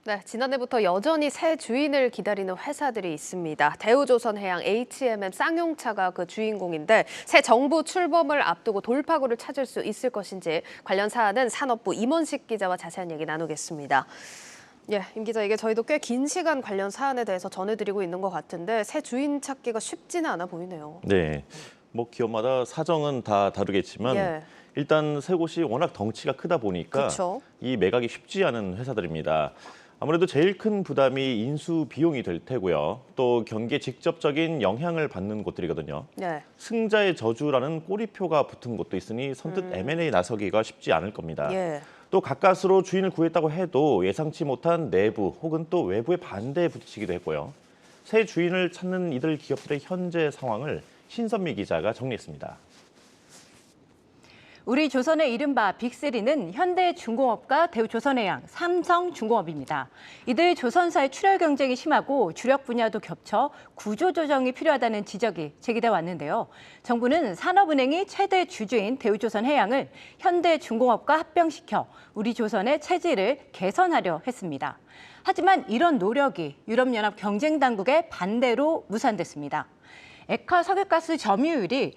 네, 지난해부터 여전히 새 주인을 기다리는 회사들이 있습니다. 대우조선해양, HMM, 쌍용차가 그 주인공인데 새 정부 출범을 앞두고 돌파구를 찾을 수 있을 것인지 관련 사안은 산업부 임원식 기자와 자세한 얘기 나누겠습니다. 예, 임 기자, 이게 저희도 꽤 긴 시간 관련 사안에 대해서 전해드리고 있는 것 같은데 새 주인 찾기가 쉽지는 않아 보이네요. 네, 뭐 기업마다 사정은 다 다르겠지만 예. 일단 새 곳이 워낙 덩치가 크다 보니까 그쵸. 이 매각이 쉽지 않은 회사들입니다. 아무래도 제일 큰 부담이 인수 비용이 될 테고요. 또 경기에 직접적인 영향을 받는 곳들이거든요. 네. 승자의 저주라는 꼬리표가 붙은 곳도 있으니 선뜻 M&A 나서기가 쉽지 않을 겁니다. 예. 또 가까스로 주인을 구했다고 해도 예상치 못한 내부 혹은 또 외부의 반대에 부딪히기도 했고요. 새 주인을 찾는 이들 기업들의 현재 상황을 신선미 기자가 정리했습니다. 우리 조선의 이른바 빅3는 현대중공업과 대우조선해양, 삼성중공업입니다. 이들 조선사의 출혈 경쟁이 심하고 주력 분야도 겹쳐 구조조정이 필요하다는 지적이 제기돼 왔는데요. 정부는 산업은행이 최대 주주인 대우조선해양을 현대중공업과 합병시켜 우리 조선의 체질을 개선하려 했습니다. 하지만 이런 노력이 유럽연합 경쟁당국의 반대로 무산됐습니다. 액화 석유가스 점유율이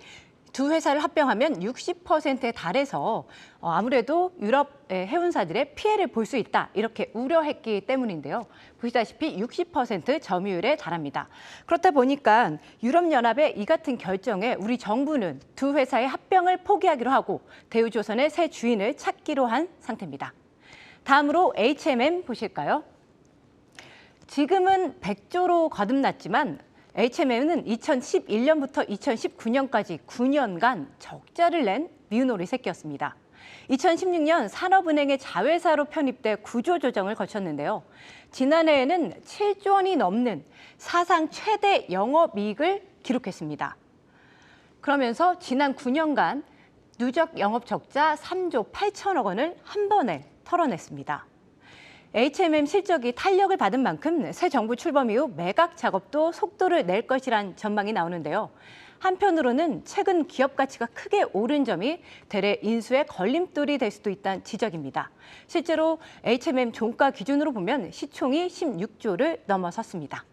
두 회사를 합병하면 60%에 달해서 아무래도 유럽 해운사들의 피해를 볼 수 있다, 이렇게 우려했기 때문인데요. 보시다시피 60% 점유율에 달합니다. 그렇다 보니까 유럽연합의 이 같은 결정에 우리 정부는 두 회사의 합병을 포기하기로 하고 대우조선의 새 주인을 찾기로 한 상태입니다. 다음으로 HMM 보실까요? 지금은 100조로 거듭났지만 HMM은 2011년부터 2019년까지 9년간 적자를 낸 미운오리 새끼였습니다. 2016년 산업은행의 자회사로 편입돼 구조조정을 거쳤는데요. 지난해에는 7조 원이 넘는 사상 최대 영업이익을 기록했습니다. 그러면서 지난 9년간 누적 영업 적자 3조 8천억 원을 한 번에 털어냈습니다. HMM 실적이 탄력을 받은 만큼 새 정부 출범 이후 매각 작업도 속도를 낼 것이란 전망이 나오는데요. 한편으로는 최근 기업 가치가 크게 오른 점이 대래 인수의 걸림돌이 될 수도 있다는 지적입니다. 실제로 HMM 종가 기준으로 보면 시총이 16조를 넘어섰습니다.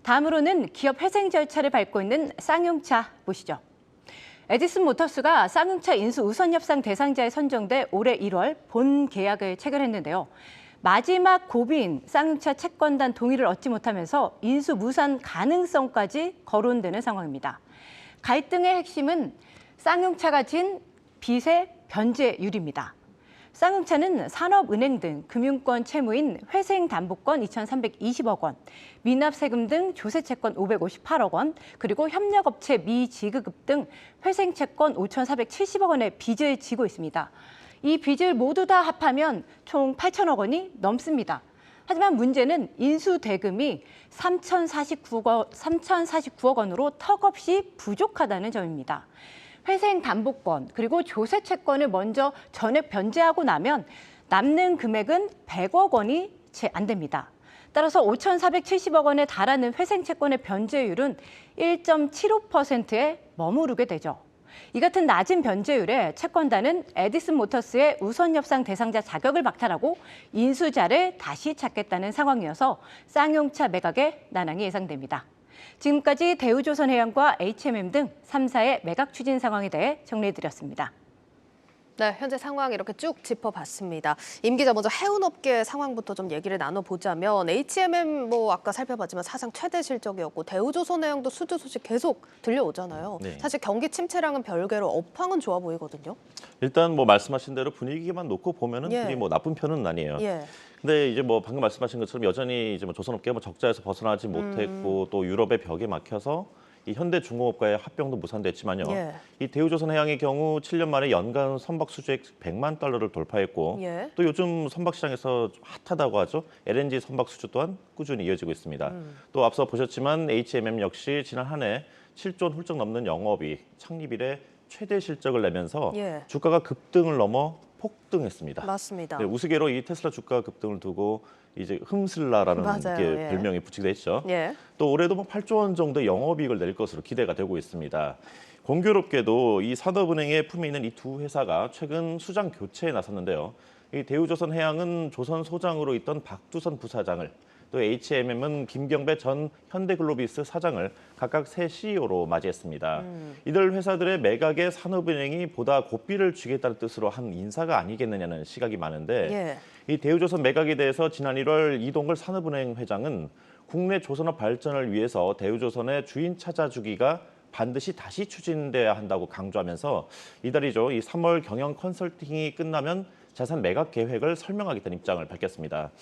다음으로는 기업 회생 절차를 밟고 있는 쌍용차 보시죠. 에디슨 모터스가 쌍용차 인수 우선 협상 대상자에 선정돼 올해 1월 본 계약을 체결했는데요. 마지막 고비인 쌍용차 채권단 동의를 얻지 못하면서 인수 무산 가능성까지 거론되는 상황입니다. 갈등의 핵심은 쌍용차가 진 빚의 변제율입니다. 쌍용차는 산업은행 등 금융권 채무인 회생담보권 2,320억 원, 미납세금 등 조세채권 558억 원, 그리고 협력업체 미지급 등 회생채권 5,470억 원의 빚을 지고 있습니다. 이 빚을 모두 다 합하면 총 8천억 원이 넘습니다. 하지만 문제는 인수 대금이 3,049억 원으로 턱없이 부족하다는 점입니다. 회생담보권 그리고 조세채권을 먼저 전액 변제하고 나면 남는 금액은 100억 원이 채 안 됩니다. 따라서 5,470억 원에 달하는 회생채권의 변제율은 1.75%에 머무르게 되죠. 이 같은 낮은 변제율에 채권단은 에디슨 모터스의 우선 협상 대상자 자격을 박탈하고 인수자를 다시 찾겠다는 상황이어서 쌍용차 매각의 난항이 예상됩니다. 지금까지 대우조선해양과 HMM 등 3사의 매각 추진 상황에 대해 정리해드렸습니다. 네, 현재 상황 이렇게 쭉 짚어봤습니다. 임 기자, 먼저 해운업계 상황부터 좀 얘기를 나눠보자면 HMM 아까 살펴봤지만 사상 최대 실적이었고 대우조선해양도 수주 소식 계속 들려오잖아요. 네. 사실 경기 침체랑은 별개로 업황은 좋아 보이거든요. 일단 말씀하신 대로 분위기만 놓고 보면은 예. 그리 나쁜 편은 아니에요. 예. 근데 이제 방금 말씀하신 것처럼 여전히 이제 조선업계 적자에서 벗어나지 못했고 또 유럽의 벽에 막혀서 이 현대중공업과의 합병도 무산됐지만요. 예. 이 대우조선해양의 경우 7년 만에 연간 선박 수주액 100만 달러를 돌파했고 예. 또 요즘 선박 시장에서 핫하다고 하죠. LNG 선박 수주 또한 꾸준히 이어지고 있습니다. 또 앞서 보셨지만 HMM 역시 지난 한 해 7조 원 훌쩍 넘는 영업이익, 창립 이래 최대 실적을 내면서 예. 주가가 급등을 넘어 폭등했습니다. 맞습니다. 네, 우스개로 이 테슬라 주가 급등을 두고 이제 흠슬라라는 맞아요. 게 예. 별명이 붙이게 됐죠. 예. 또 올해도 8조 원 정도의 영업이익을 낼 것으로 기대가 되고 있습니다. 공교롭게도 이 산업은행에 품에 있는 이 두 회사가 최근 수장 교체에 나섰는데요. 이 대우조선해양은 조선 소장으로 있던 박두선 부사장을, 또 HMM은 김경배 전 현대글로비스 사장을 각각 새 CEO로 맞이했습니다. 이들 회사들의 매각에 산업은행이 보다 고삐를 주겠다는 뜻으로 한 인사가 아니겠느냐는 시각이 많은데 이 대우조선 매각에 대해서 지난 1월 이동걸 산업은행 회장은 국내 조선업 발전을 위해서 대우조선의 주인 찾아주기가 반드시 다시 추진돼야 한다고 강조하면서 이달이죠. 이 3월 경영 컨설팅이 끝나면 자산 매각 계획을 설명하겠다는 입장을 밝혔습니다.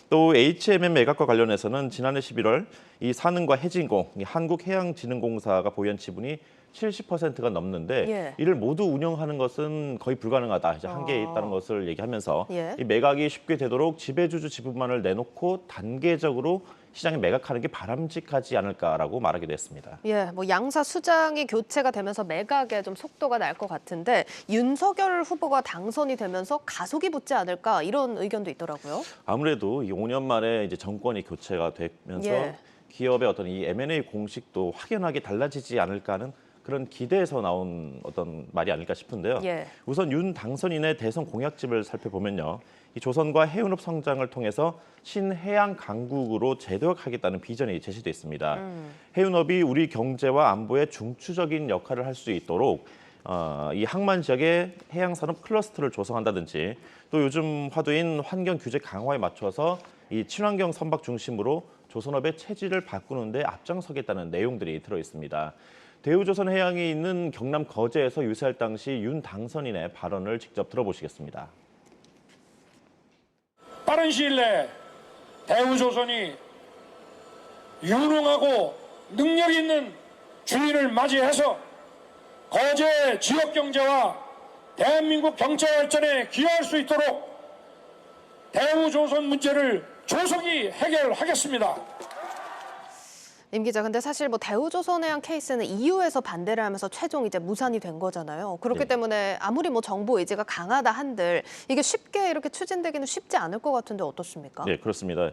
또 HMM 매각과 관련해서는 지난해 11월 이 산은과 해진공, 이 한국해양진흥공사가 보유한 지분이 70%가 넘는데 이를 모두 운영하는 것은 거의 불가능하다. 이제 한계에 있다는 것을 얘기하면서 이 매각이 쉽게 되도록 지배주주 지분만을 내놓고 단계적으로 시장에 매각하는 게 바람직하지 않을까라고 말하기도 했습니다. 뭐 양사 수장이 교체가 되면서 매각에 좀 속도가 날 것 같은데 윤석열 후보가 당선이 되면서 가속이 붙지 않을까 이런 의견도 있더라고요. 아무래도 이 5년 만에 이제 정권이 교체가 되면서 기업의 어떤 이 M&A 공식도 확연하게 달라지지 않을까 하는 그런 기대에서 나온 어떤 말이 아닐까 싶은데요. 우선 윤 당선인의 대선 공약집을 살펴보면요. 이 조선과 해운업 성장을 통해서 신해양 강국으로 재도약하겠다는 비전이 제시돼 있습니다. 해운업이 우리 경제와 안보에 중추적인 역할을 할 수 있도록 이 항만 지역의 해양 산업 클러스터를 조성한다든지 또 요즘 화두인 환경 규제 강화에 맞춰서 이 친환경 선박 중심으로 조선업의 체질을 바꾸는 데 앞장서겠다는 내용들이 들어 있습니다. 대우조선해양이 있는 경남 거제에서 유세할 당시 윤 당선인의 발언을 직접 들어보시겠습니다. 빠른 시일 내에 대우조선이 유능하고 능력 있는 주인을 맞이해서 거제 지역 경제와 대한민국 경제 발전에 기여할 수 있도록 대우조선 문제를 조속히 해결하겠습니다. 임 기자, 근데 사실 뭐 대우조선해양 케이스는 EU에서 반대를 하면서 최종 이제 무산이 된 거잖아요. 그렇기 때문에 아무리 뭐 정부 의지가 강하다 한들 이게 쉽게 이렇게 추진되기는 쉽지 않을 것 같은데 어떻습니까? 네, 그렇습니다.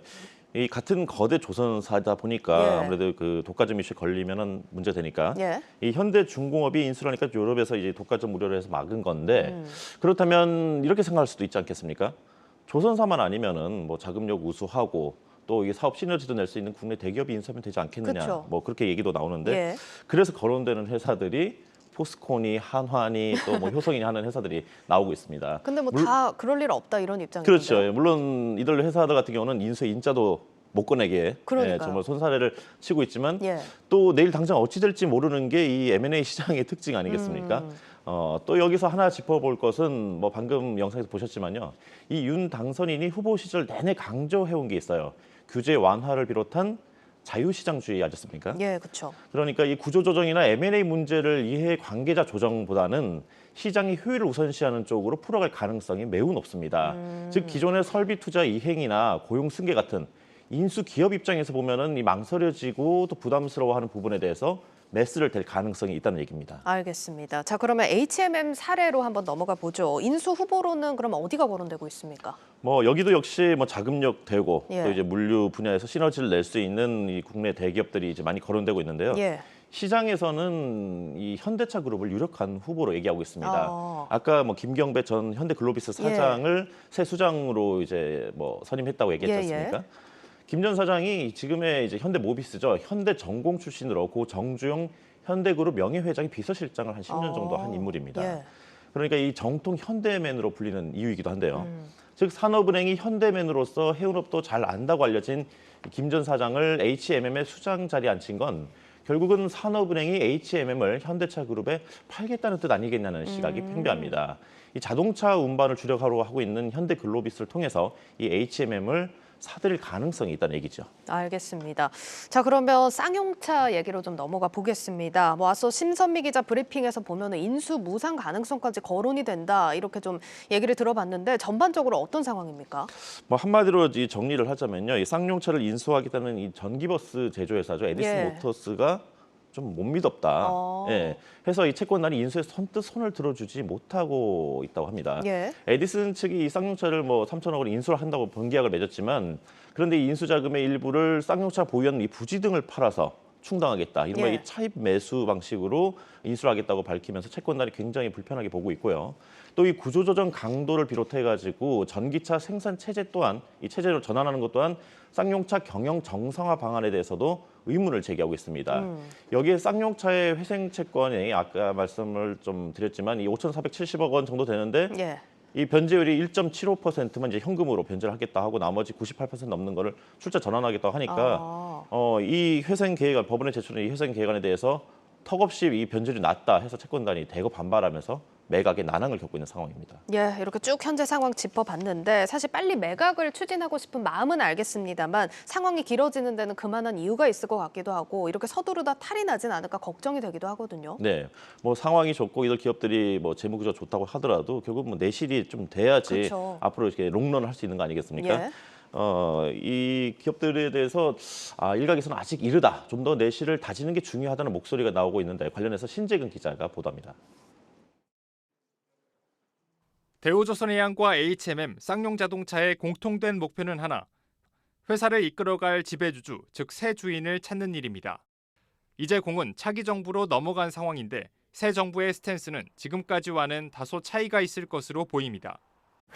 이 같은 거대 조선사다 보니까 아무래도 그 독과점 이슈에 걸리면은 문제 되니까 이 현대중공업이 인수하니까 유럽에서 이제 독과점 우려를 해서 막은 건데 그렇다면 이렇게 생각할 수도 있지 않겠습니까? 조선사만 아니면은 뭐 자금력 우수하고 또 이 사업 시너지도 낼 수 있는 국내 대기업이 인수하면 되지 않겠느냐. 뭐 그렇게 얘기도 나오는데 그래서 거론되는 회사들이 포스코니, 한화니 또 뭐 효성이니 하는 회사들이 나오고 있습니다. 근데 뭐 다 그럴 일 없다 이런 입장이죠. 그렇죠. 물론 이들 회사들 같은 경우는 인수의 인자도 못 꺼내게 정말 손사래를 치고 있지만 또 내일 당장 어찌 될지 모르는 게 이 M&A 시장의 특징 아니겠습니까? 또 여기서 하나 짚어볼 것은 뭐 방금 영상에서 보셨지만요. 이 윤 당선인이 후보 시절 내내 강조해온 게 있어요. 규제 완화를 비롯한 자유시장주의 아니었습니까? 그렇죠. 그러니까 이 구조조정이나 M&A 문제를 이해 관계자 조정보다는 시장의 효율을 우선시하는 쪽으로 풀어갈 가능성이 매우 높습니다. 즉 기존의 설비 투자 이행이나 고용 승계 같은 인수 기업 입장에서 보면은 이 망설여지고 또 부담스러워하는 부분에 대해서 메스를 댈 가능성이 있다는 얘기입니다. 알겠습니다. 자, 그러면 HMM 사례로 한번 넘어가 보죠. 인수 후보로는 그럼 어디가 거론되고 있습니까? 뭐 여기도 역시 뭐 자금력 되고 또 이제 물류 분야에서 시너지를 낼 수 있는 이 국내 대기업들이 이제 많이 거론되고 있는데요. 시장에서는 이 현대차 그룹을 유력한 후보로 얘기하고 있습니다. 아까 뭐 김경배 전 현대글로비스 사장을 새 수장으로 이제 뭐 선임했다고 얘기했지 않습니까? 김 전 사장이 지금의 이제 현대모비스죠. 현대전공 출신으로 고 정주영 현대그룹 명예회장이 비서실장을 한 10년 정도 한 인물입니다. 그러니까 이 정통 현대맨으로 불리는 이유이기도 한데요. 즉 산업은행이 현대맨으로서 해운업도 잘 안다고 알려진 김 전 사장을 HMM의 수장 자리에 앉힌 건 결국은 산업은행이 HMM을 현대차 그룹에 팔겠다는 뜻 아니겠냐는 시각이 팽배합니다. 이 자동차 운반을 주력하러 하고 있는 현대글로비스를 통해서 이 HMM을 사들일 가능성이 있다는 얘기죠. 알겠습니다. 자, 그러면 쌍용차 얘기로 좀 넘어가 보겠습니다. 뭐 앞서 심선미 기자 브리핑에서 보면은 인수 무산 가능성까지 거론이 된다 이렇게 좀 얘기를 들어봤는데 전반적으로 어떤 상황입니까? 뭐 한마디로 이 정리를 하자면요, 이 쌍용차를 인수하겠다는 이 전기버스 제조회사죠, 에디슨 모터스가 좀 못 믿었다. 해서 이 채권단이 인수에 선뜻 손을 들어주지 못하고 있다고 합니다. 에디슨 측이 이 쌍용차를 뭐 3천억을 인수를 한다고 본계약을 맺었지만 그런데 이 인수 자금의 일부를 쌍용차 보유한 이 부지 등을 팔아서 충당하겠다. 이른바 예. 이 차입 매수 방식으로 인수하겠다고 밝히면서 채권단이 굉장히 불편하게 보고 있고요. 또 이 구조조정 강도를 비롯해가지고 전기차 생산 체제 또한 이 체제로 전환하는 것 또한 쌍용차 경영 정상화 방안에 대해서도 의문을 제기하고 있습니다. 여기에 쌍용차의 회생 채권이 아까 말씀을 좀 드렸지만 이 5,470억 원 정도 되는데 예. 이 변제율이 1.75%만 이제 현금으로 변제를 하겠다 하고 나머지 98% 넘는 거를 출자 전환하겠다고 하니까 이 회생 계획안 법원에 제출한 이 회생 계획안에 대해서 턱없이 이 변제율이 낮다 해서 채권단이 대거 반발하면서 매각의 난항을 겪고 있는 상황입니다. 예, 이렇게 쭉 현재 상황 짚어봤는데 사실 빨리 매각을 추진하고 싶은 마음은 알겠습니다만 상황이 길어지는 데는 그만한 이유가 있을 것 같기도 하고 이렇게 서두르다 탈이 나진 않을까 걱정이 되기도 하거든요. 네, 뭐 상황이 좋고 이들 기업들이 뭐 재무구조 좋다고 하더라도 결국 뭐 내실이 좀 돼야지 그렇죠. 앞으로 이렇게 롱런을 할 수 있는 거 아니겠습니까? 예. 이 기업들에 대해서 일각에서는 아직 이르다, 좀 더 내실을 다지는 게 중요하다는 목소리가 나오고 있는데 관련해서 신재근 기자가 보도합니다. 대우조선해양과 HMM, 쌍용자동차의 공통된 목표는 하나, 회사를 이끌어갈 지배주주, 즉 새 주인을 찾는 일입니다. 이제 공은 차기 정부로 넘어간 상황인데 새 정부의 스탠스는 지금까지와는 다소 차이가 있을 것으로 보입니다.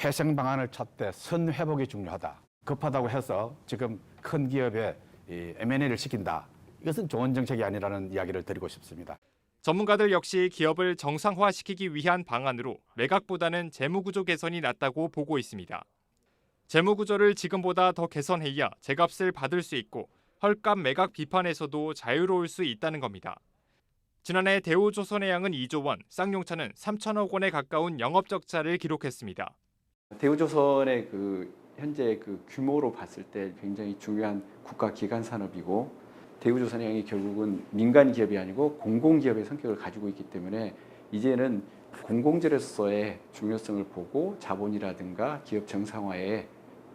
회생 방안을 찾되 선 회복이 중요하다. 급하다고 해서 지금 큰 기업에 M&A를 시킨다. 이것은 좋은 정책이 아니라는 이야기를 드리고 싶습니다. 전문가들 역시 기업을 정상화시키기 위한 방안으로 매각보다는 재무구조 개선이 낫다고 보고 있습니다. 재무구조를 지금보다 더 개선해야 제값을 받을 수 있고 헐값 매각 비판에서도 자유로울 수 있다는 겁니다. 지난해 대우조선해양은 2조 원, 쌍용차는 3천억 원에 가까운 영업적자를 기록했습니다. 대우조선의 현재 규모로 봤을 때 굉장히 중요한 국가 기관 산업이고 대우조선해양이 결국은 민간 기업이 아니고 공공기업의 성격을 가지고 있기 때문에 이제는 공공재로서의 중요성을 보고 자본이라든가 기업 정상화에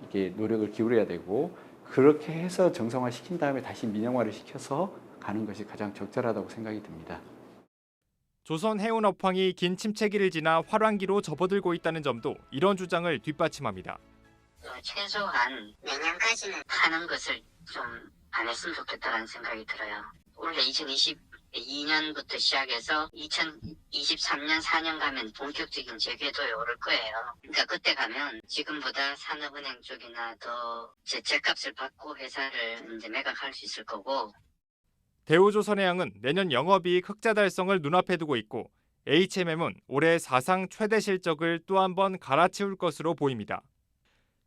이게 노력을 기울여야 되고 그렇게 해서 정상화 시킨 다음에 다시 민영화를 시켜서 가는 것이 가장 적절하다고 생각이 듭니다. 조선 해운 업황이 긴 침체기를 지나 활황기로 접어들고 있다는 점도 이런 주장을 뒷받침합니다. 최소한 내년까지는 하는 것을 좀 안 했으면 좋겠다는 생각이 들어요. 원래 2022년부터 시작해서 2023년, 4년 가면 본격적인 재궤도에 오를 거예요. 그러니까 그때 가면 지금보다 산업은행 쪽이나 더 제값을 받고 회사를 이제 매각할 수 있을 거고. 대우조선해양은 내년 영업이익 흑자 달성을 눈앞에 두고 있고 HMM은 올해 사상 최대 실적을 또 한 번 갈아치울 것으로 보입니다.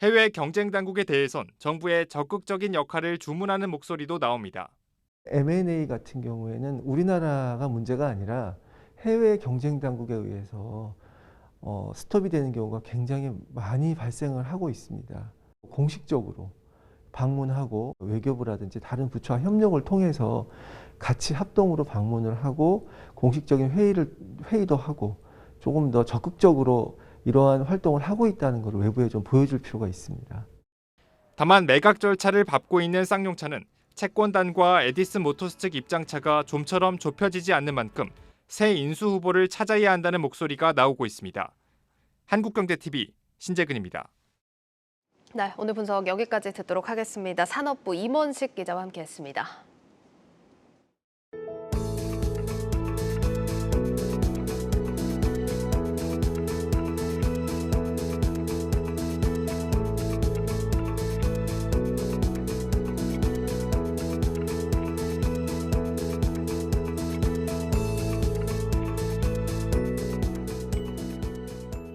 해외 경쟁 당국에 대해선 정부의 적극적인 역할을 주문하는 목소리도 나옵니다. M&A 같은 경우에는 우리나라가 문제가 아니라 해외 경쟁 당국에 의해서 스톱이 되는 경우가 굉장히 많이 발생을 하고 있습니다. 공식적으로 방문하고 외교부라든지 다른 부처와 협력을 통해서 같이 합동으로 방문을 하고 공식적인 회의도 하고 조금 더 적극적으로 이러한 활동을 하고 있다는 것을 외부에 좀 보여줄 필요가 있습니다. 다만 매각 절차를 밟고 있는 쌍용차는 채권단과 에디슨 모터스 측 입장차가 좀처럼 좁혀지지 않는 만큼 새 인수 후보를 찾아야 한다는 목소리가 나오고 있습니다. 한국경제TV 신재근입니다. 네, 오늘 분석 여기까지 듣도록 하겠습니다. 산업부 임원식 기자와 함께했습니다.